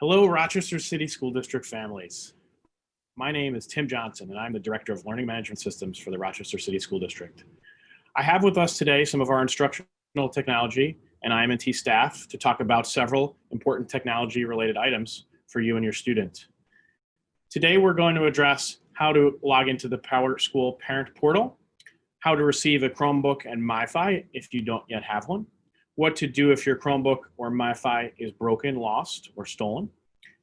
Hello, Rochester City School District families. My name is Tim Johnson, and I'm the Director of Learning Management Systems for the Rochester City School District. I have with us today some of our instructional technology and IM&T staff to talk about several important technology-related items for you and your student. Today, we're going to address how to log into the PowerSchool Parent portal, how to receive a Chromebook and MiFi if you don't yet have one, what to do if your Chromebook or MiFi is broken, lost, or stolen,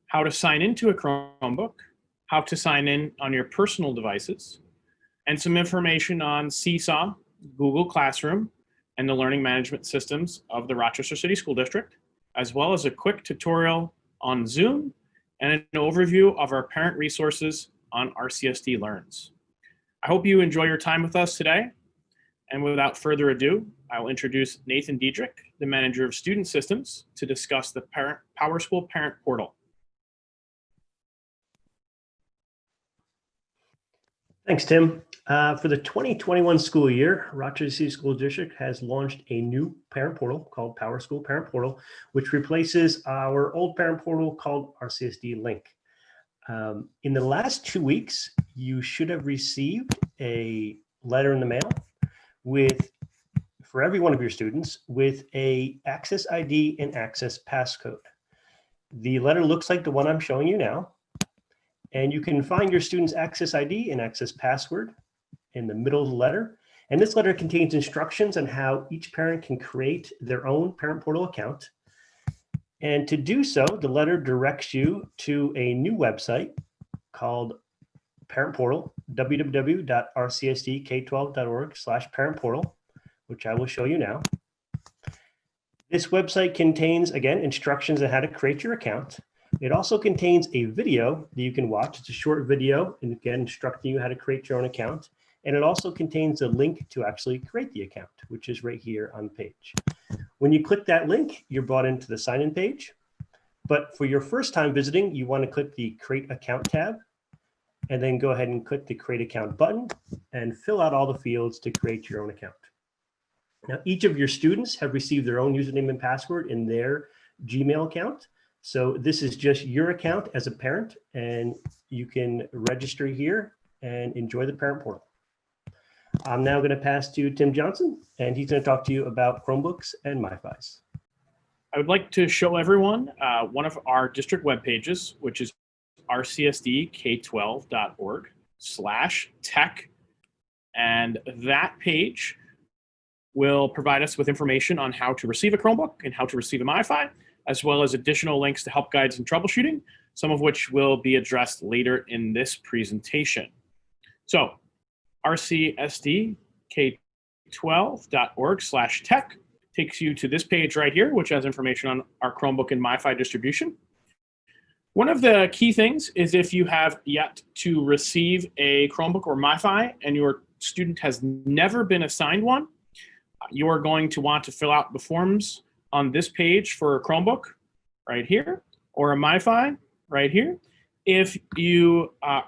how to sign into a Chromebook, how to sign in on your personal devices, and some information on SeeSaw, Google Classroom, and the learning management systems of the Rochester City School District, as well as a quick tutorial on Zoom and an overview of our parent resources on RCSD Learns. I hope you enjoy your time with us today. And without further ado, I will introduce Nathan Diedrich, the Manager of Student Systems, to discuss the PowerSchool Parent portal. Thanks, Tim. For the 2021 school year, Rochester City School District has launched a new parent portal called PowerSchool Parent Portal, which replaces our old parent portal called RCSD Link. In the last 2 weeks, you should have received a letter in the mail for every one of your students with a access ID and access passcode. The letter looks like the one I'm showing you now, and you can find your student's access ID and access password in the middle of the letter. And this letter contains instructions on how each parent can create their own parent portal account. And to do so, the letter directs you to a new website called Parent Portal, www.rcsdk12.org/parentportal, which I will show you now. This website contains, again, instructions on how to create your account. It also contains a video that you can watch. It's a short video, and again, instructing you how to create your own account. And it also contains a link to actually create the account, which is right here on the page. When you click that link, you're brought into the sign-in page. But for your first time visiting, you want to click the Create Account tab, and then go ahead and click the Create Account button and fill out all the fields to create your own account. Now, each of your students have received their own username and password in their Gmail account. So this is just your account as a parent, and you can register here and enjoy the parent portal. I'm now going to pass to Tim Johnson, and he's going to talk to you about Chromebooks and MiFis. I would like to show everyone one of our district web pages, which is rcsdk12.org/tech. And that page will provide us with information on how to receive a Chromebook and how to receive a MiFi, as well as additional links to help guides and troubleshooting, some of which will be addressed later in this presentation. So rcsdk12.org/tech takes you to this page right here, which has information on our Chromebook and MiFi distribution. One of the key things is if you have yet to receive a Chromebook or MiFi and your student has never been assigned one, you are going to want to fill out the forms on this page for a Chromebook right here or a MiFi right here. If you are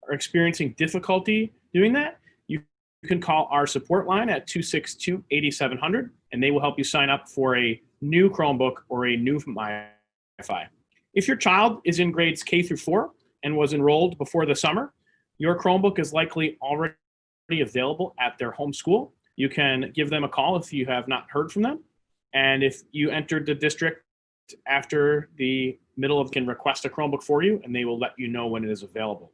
experiencing difficulty doing that, you can call our support line at 262-8700, and they will help you sign up for a new Chromebook or a new MiFi. If your child is in grades K through 4 and was enrolled before the summer, your Chromebook is likely already available at their home school. You can give them a call if you have not heard from them. And if you entered the district after the middle of, can request a Chromebook for you, and they will let you know when it is available.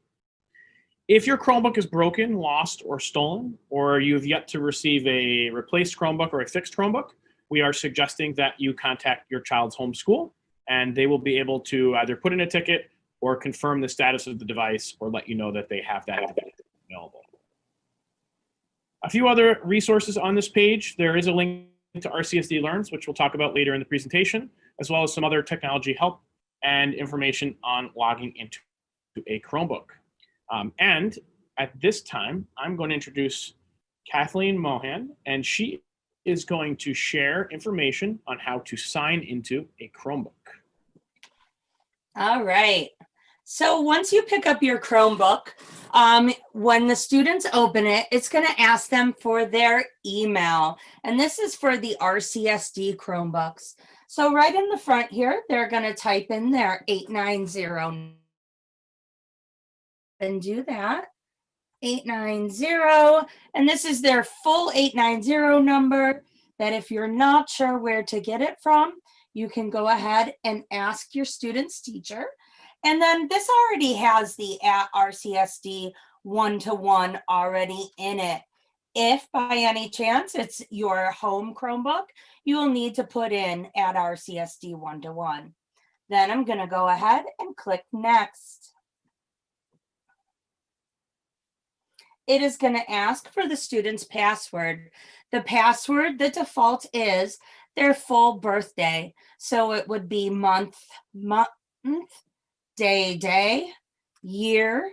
If your Chromebook is broken, lost, or stolen, or you've yet to receive a replaced Chromebook or a fixed Chromebook, we are suggesting that you contact your child's home school, and they will be able to either put in a ticket or confirm the status of the device or let you know that they have that available. A few other resources on this page. There is a link to RCSD Learns, which we'll talk about later in the presentation, as well as some other technology help and information on logging into a Chromebook. And at this time, I'm going to introduce Kathleen Mohan, and she is going to share information on how to sign into a Chromebook. All right. So once you pick up your Chromebook, when the students open it, it's going to ask them for their email. And this is for the RCSD Chromebooks. So right in the front here, they're going to type in their 890 and do that. 890, and this is their full 890 number that if you're not sure where to get it from, you can go ahead and ask your student's teacher. And then this already has the RCSD one-to-one already in it. If by any chance it's your home Chromebook, you will need to put in @RCSD one-to-one. Then I'm going to go ahead and click next. It is going to ask for the student's password. The password, the default is their full birthday. So it would be month, day, year.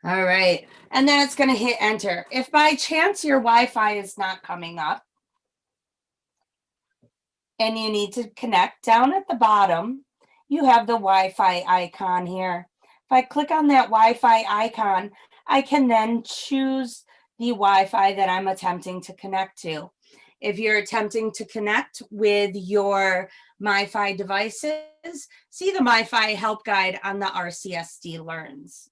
All right. And then it's going to hit enter. If by chance your Wi-Fi is not coming up and you need to connect, down at the bottom, you have the Wi-Fi icon here. If I click on that Wi-Fi icon, I can then choose the Wi-Fi that I'm attempting to connect to. If you're attempting to connect with your MiFi devices, see the MiFi help guide on the RCSD Learns.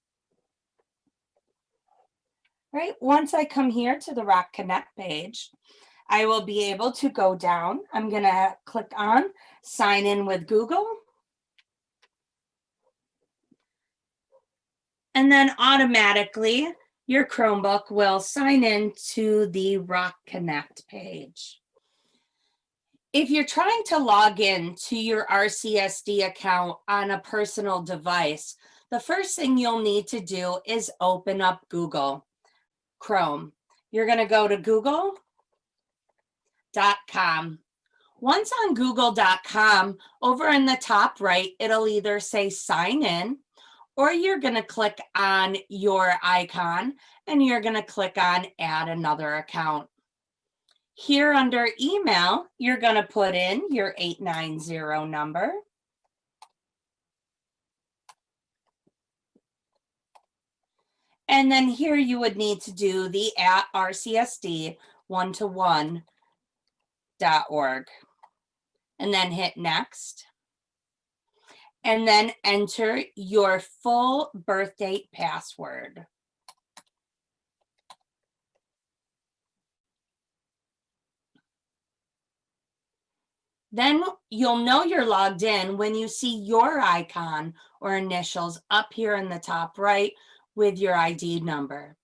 Right, once I come here to the Rock Connect page, I will be able to go down. I'm going to click on Sign In with Google. And then automatically your Chromebook will sign in to the Rock Connect page. If you're trying to log in to your RCSD account on a personal device, the first thing you'll need to do is open up Google Chrome. You're going to go to google.com. Once on google.com, over in the top right, it'll either say sign in, or you're going to click on your icon and you're going to click on add another account. Here under email, you're going to put in your 890 number. And then here you would need to do the @RCSD one-to-one.org and then hit next. And then enter your full birth date password. Then you'll know you're logged in when you see your icon or initials up here in the top right with your ID number.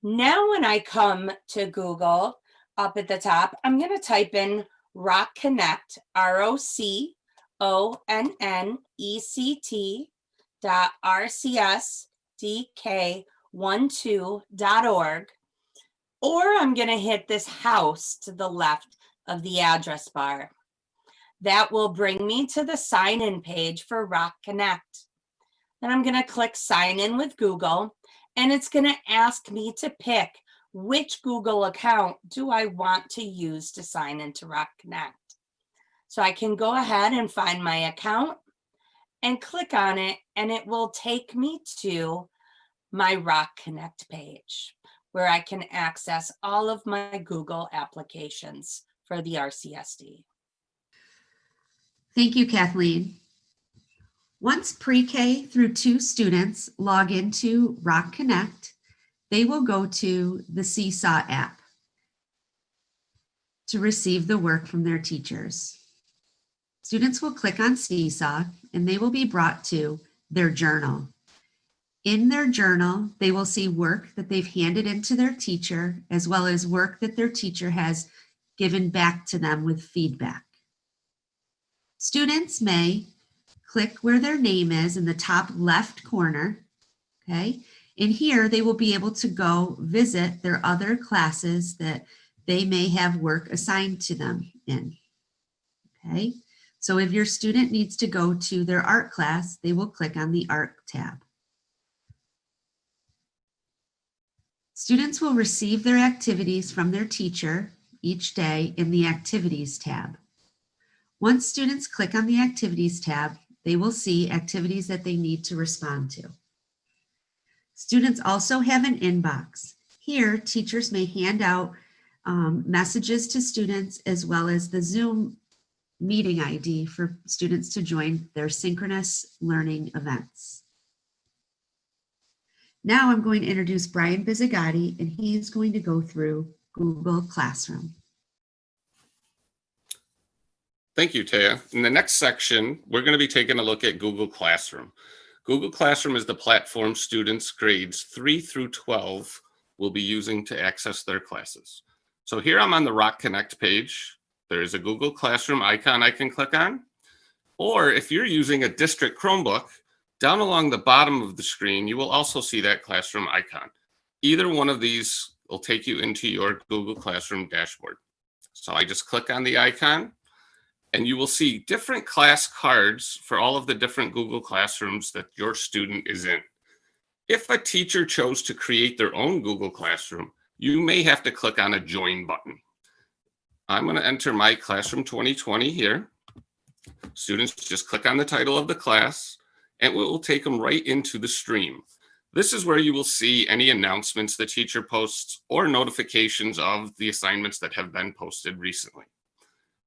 Now when I come to Google up at the top, I'm going to type in Rock Connect, ROCONNECT.RCSDK12.org, or I'm going to hit this house to the left of the address bar. That will bring me to the sign in page for Rock Connect. Then I'm going to click sign in with Google, and it's going to ask me to pick which Google account do I want to use to sign into Rock Connect. So I can go ahead and find my account and click on it, and it will take me to my Rock Connect page where I can access all of my Google applications for the RCSD. Thank you, Kathleen. Once pre-K through 2 students log into Rock Connect, they will go to the SeeSaw app to receive the work from their teachers. Students will click on SeeSaw and they will be brought to their journal. In their journal, they will see work that they've handed into their teacher, as well as work that their teacher has given back to them with feedback. Students may click where their name is in the top left corner, okay? And here they will be able to go visit their other classes that they may have work assigned to them in, okay? So if your student needs to go to their art class, they will click on the art tab. Students will receive their activities from their teacher each day in the activities tab. Once students click on the activities tab, they will see activities that they need to respond to. Students also have an inbox. Here, teachers may hand out messages to students as well as the Zoom meeting ID for students to join their synchronous learning events. Now I'm going to introduce Brian Bizzigatti, and he's going to go through Google Classroom. Thank you, Taya. In the next section, we're going to be taking a look at Google Classroom. Google Classroom is the platform students grades 3 through 12 will be using to access their classes. So here I'm on the Rock Connect page. There is a Google Classroom icon I can click on. Or if you're using a district Chromebook, down along the bottom of the screen, you will also see that Classroom icon. Either one of these will take you into your Google Classroom dashboard. So I just click on the icon, and you will see different class cards for all of the different Google Classrooms that your student is in. If a teacher chose to create their own Google Classroom, you may have to click on a Join button. I'm going to enter my Classroom 2020 here. Students just click on the title of the class, and it will take them right into the stream. This is where you will see any announcements the teacher posts or notifications of the assignments that have been posted recently.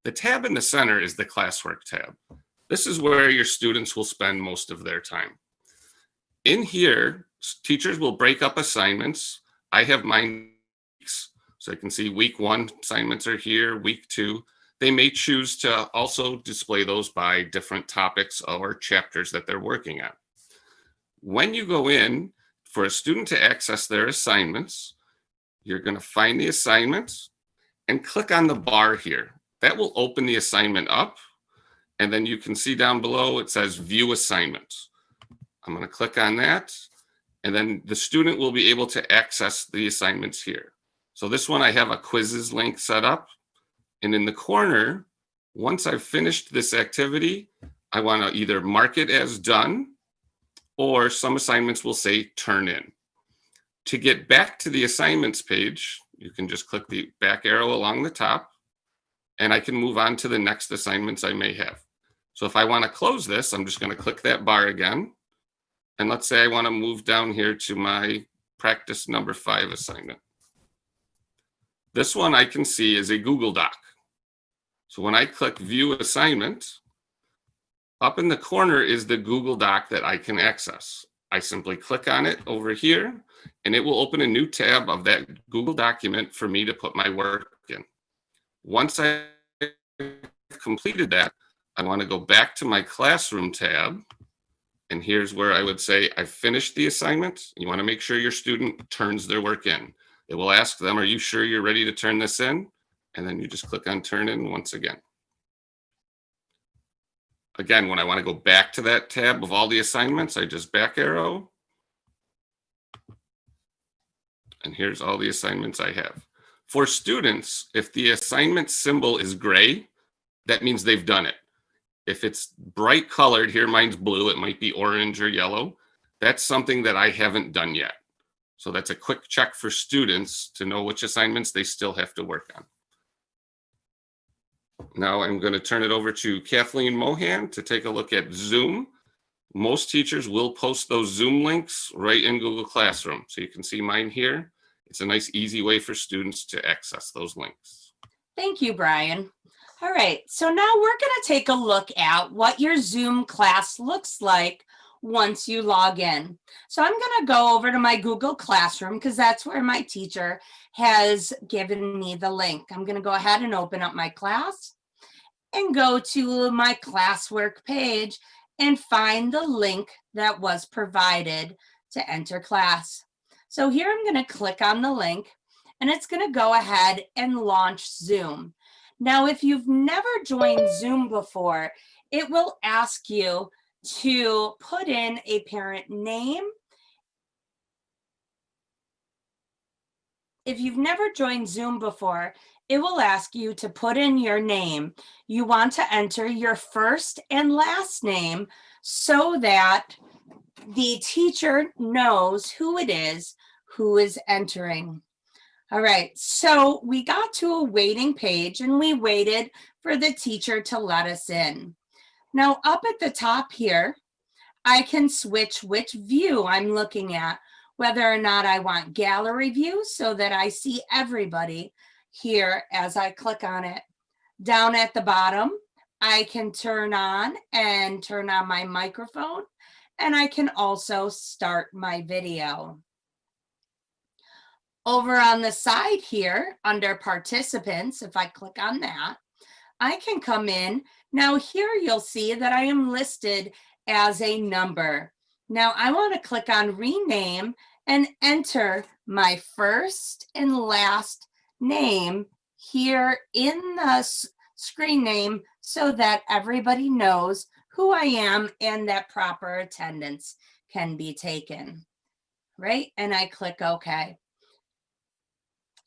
The tab in the center is the classwork tab. This is where your students will spend most of their time. In here, teachers will break up assignments. I have mine, so I can see week 1 assignments are here, week 2. They may choose to also display those by different topics or chapters that they're working on. When you go in for a student to access their assignments, you're going to find the assignments and click on the bar here. That will open the assignment up, and then you can see down below it says View Assignments. I'm going to click on that, and then the student will be able to access the assignments here. So this one I have a quizzes link set up, and in the corner, once I've finished this activity, I want to either mark it as done, or some assignments will say turn in. To get back to the assignments page, you can just click the back arrow along the top, and I can move on to the next assignments I may have. So if I want to close this, I'm just going to click that bar again. And let's say I want to move down here to my practice number 5 assignment. This one I can see is a Google Doc. So when I click View Assignment, up in the corner is the Google Doc that I can access. I simply click on it over here, and it will open a new tab of that Google document for me to put my work in. Once I've completed that, I want to go back to my Classroom tab. And here's where I would say I've finished the assignment. You want to make sure your student turns their work in. It will ask them, are you sure you're ready to turn this in? And then you just click on Turn In once again. Again, when I want to go back to that tab of all the assignments, I just back arrow. And here's all the assignments I have. For students, if the assignment symbol is gray, that means they've done it. If it's bright colored, here mine's blue, it might be orange or yellow. That's something that I haven't done yet. So that's a quick check for students to know which assignments they still have to work on. Now I'm going to turn it over to Kathleen Mohan to take a look at Zoom. Most teachers will post those Zoom links right in Google Classroom. So you can see mine here. It's a nice, easy way for students to access those links. Thank you, Brian. All right, so now we're going to take a look at what your Zoom class looks like once you log in. So I'm going to go over to my Google Classroom because that's where my teacher has given me the link. I'm going to go ahead and open up my class and go to my classwork page and find the link that was provided to enter class. So here I'm going to click on the link, and it's going to go ahead and launch Zoom. Now, if you've never joined Zoom before, it will ask you to put in a parent name. If you've never joined Zoom before, it will ask you to put in your name. You want to enter your first and last name so that the teacher knows who it is who is entering. All right, so we got to a waiting page and we waited for the teacher to let us in. Now up at the top here, I can switch which view I'm looking at, whether or not I want gallery view so that I see everybody here as I click on it. Down at the bottom, I can turn on my microphone, and I can also start my video. Over on the side here under participants, if I click on that, I can come in. Now here you'll see that I am listed as a number. Now I want to click on rename and enter my first and last name here in the screen name so that everybody knows who I am and that proper attendance can be taken, right? And I click OK.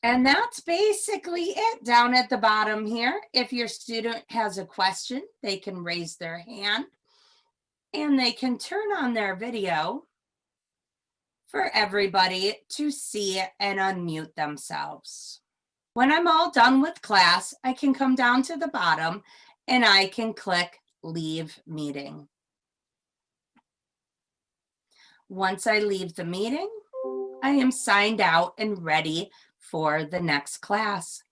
And that's basically it down at the bottom here. If your student has a question, they can raise their hand and they can turn on their video for everybody to see and unmute themselves. When I'm all done with class, I can come down to the bottom and I can click Leave Meeting. Once I leave the meeting, I am signed out and ready for the next class.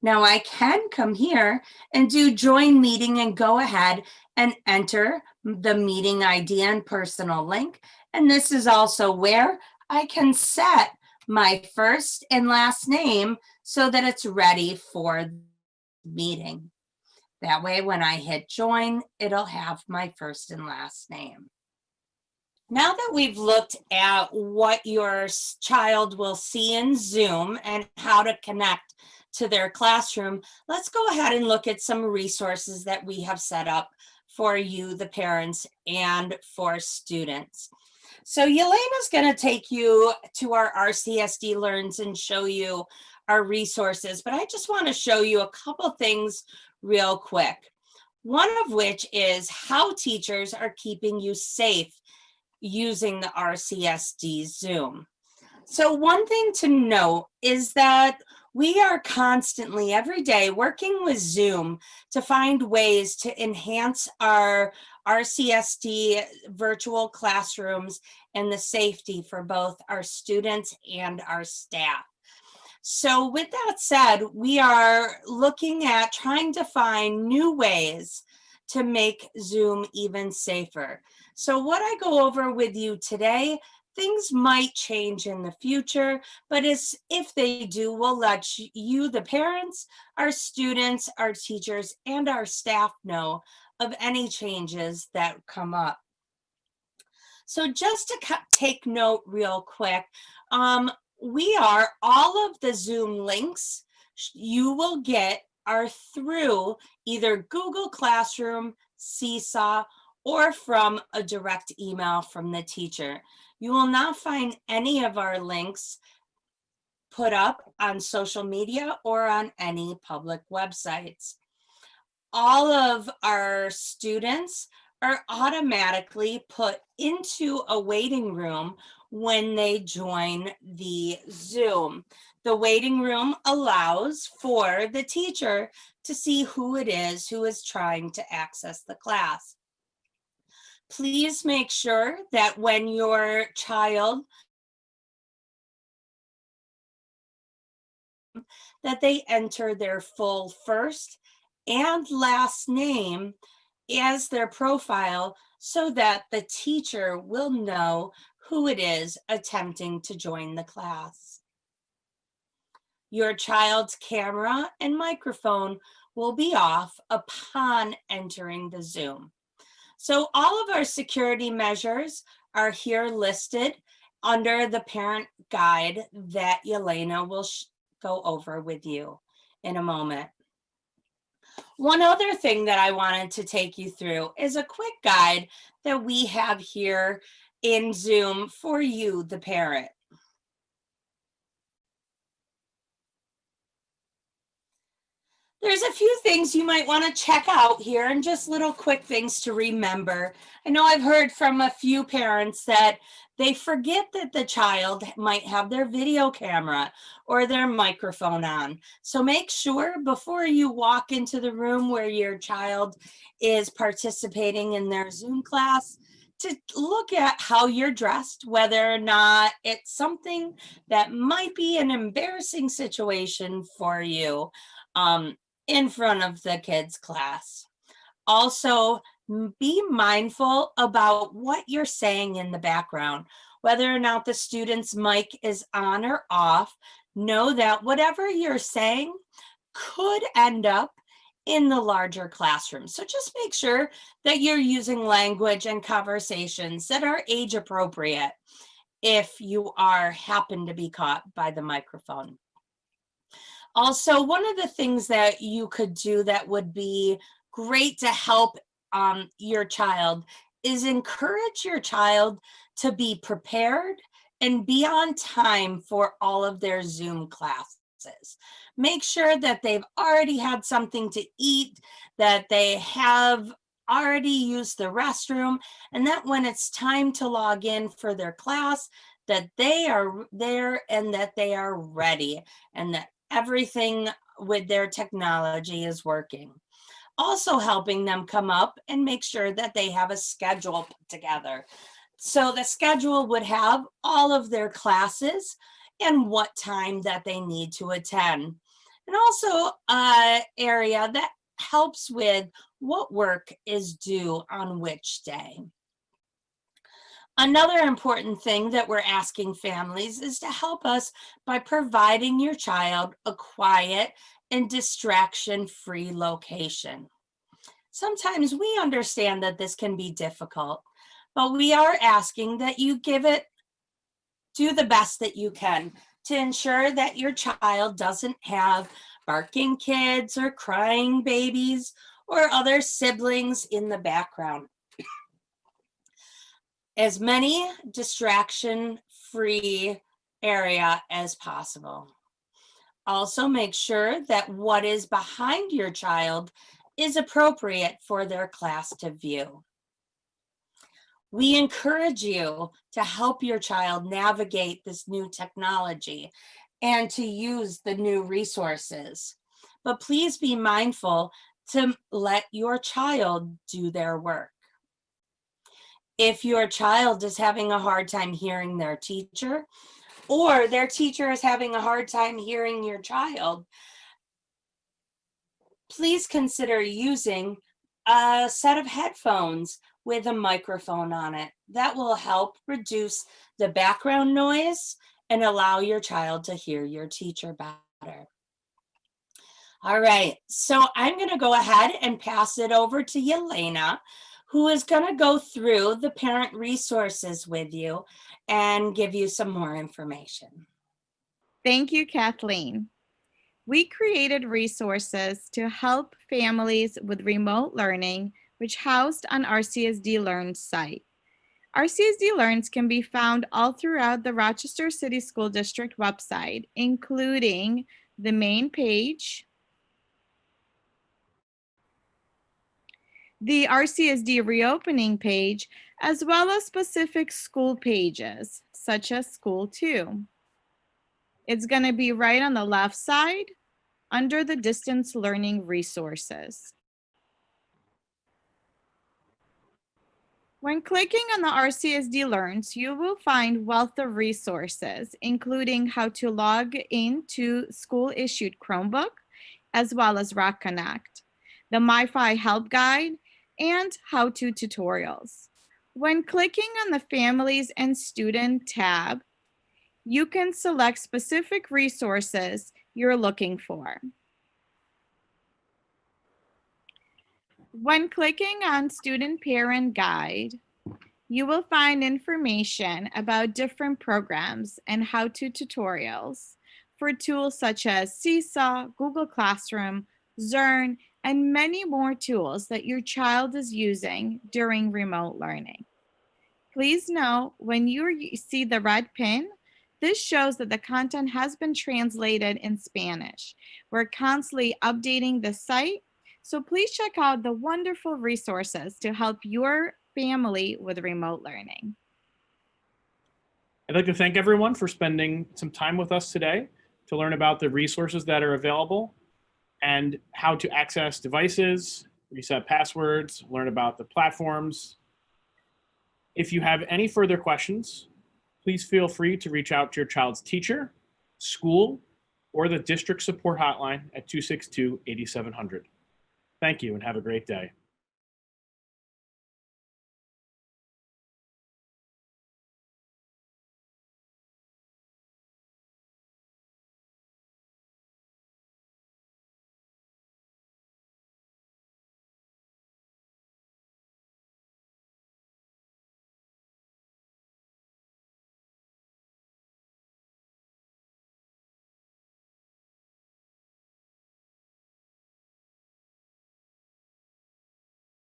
Now I can come here and do join meeting and go ahead and enter the meeting ID and personal link. And this is also where I can set my first and last name so that it's ready for the meeting. That way, when I hit join, it'll have my first and last name. Now that we've looked at what your child will see in Zoom and how to connect to their classroom, let's go ahead and look at some resources that we have set up for you, the parents, and for students. So Yelena's going to take you to our RCSD Learns and show you our resources, but I just want to show you a couple things real quick. One of which is how teachers are keeping you safe using the RCSD Zoom. So one thing to note is that we are constantly every day working with Zoom to find ways to enhance our RCSD virtual classrooms and the safety for both our students and our staff. So with that said, we are looking at trying to find new ways to make Zoom even safer. So what I go over with you today, things might change in the future, but if they do, we'll let you, the parents, our students, our teachers, and our staff know of any changes that come up. So just to take note real quick, all of the Zoom links you will get are through either Google Classroom, SeeSaw, or from a direct email from the teacher. You will not find any of our links put up on social media or on any public websites. All of our students are automatically put into a waiting room when they join the Zoom. The waiting room allows for the teacher to see who it is who is trying to access the class. Please make sure that when your child that they enter their full first and last name as their profile so that the teacher will know who it is attempting to join the class. Your child's camera and microphone will be off upon entering the Zoom. So all of our security measures are here listed under the parent guide that Yelena will go over with you in a moment. One other thing that I wanted to take you through is a quick guide that we have here in Zoom for you, the parent. There's a few things you might want to check out here and just little quick things to remember. I know I've heard from a few parents that they forget that the child might have their video camera or their microphone on. So make sure before you walk into the room where your child is participating in their Zoom class to look at how you're dressed, whether or not it's something that might be an embarrassing situation for you. In front of the kids' class. Also, be mindful about what you're saying in the background. Whether or not the student's mic is on or off, know that whatever you're saying could end up in the larger classroom. So just make sure that you're using language and conversations that are age appropriate if you happen to be caught by the microphone. Also, one of the things that you could do that would be great to help your child is encourage your child to be prepared and be on time for all of their Zoom classes. Make sure that they've already had something to eat, that they have already used the restroom, and that when it's time to log in for their class, that they are there and that they are ready and that everything with their technology is working. Also helping them come up and make sure that they have a schedule put together. So the schedule would have all of their classes and what time that they need to attend. And also an area that helps with what work is due on which day. Another important thing that we're asking families is to help us by providing your child a quiet and distraction-free location. Sometimes we understand that this can be difficult, but we are asking that you do the best that you can to ensure that your child doesn't have barking kids or crying babies or other siblings in the background. As many distraction-free area as possible. Also make sure that what is behind your child is appropriate for their class to view. We encourage you to help your child navigate this new technology and to use the new resources. But please be mindful to let your child do their work. If your child is having a hard time hearing their teacher, or their teacher is having a hard time hearing your child, please consider using a set of headphones with a microphone on it. That will help reduce the background noise and allow your child to hear your teacher better. All right, so I'm going to go ahead and pass it over to Yelena, who is going to go through the parent resources with you and give you some more information. Thank you, Kathleen. We created resources to help families with remote learning, which housed on RCSD Learn's site. RCSD Learns can be found all throughout the Rochester City School District website, including the main page, the RCSD reopening page, as well as specific school pages, such as School 2. It's going to be right on the left side under the distance learning resources. When clicking on the RCSD Learns, you will find wealth of resources, including how to log into school-issued Chromebook, as well as Rock Connect, the MiFi help guide, and how-to tutorials. When clicking on the Families and Student tab, you can select specific resources you're looking for. When clicking on Student Parent Guide, you will find information about different programs and how-to tutorials for tools such as SeeSaw, Google Classroom, Zern, and many more tools that your child is using during remote learning. Please know when you see the red pin This shows that the content has been translated in Spanish. We're constantly updating the site, so please check out the wonderful resources to help your family with remote learning. I'd like to thank everyone for spending some time with us today to learn about the resources that are available and how to access devices, reset passwords, learn about the platforms. If you have any further questions, please feel free to reach out to your child's teacher, school, or the district support hotline at 262-8700. Thank you and have a great day.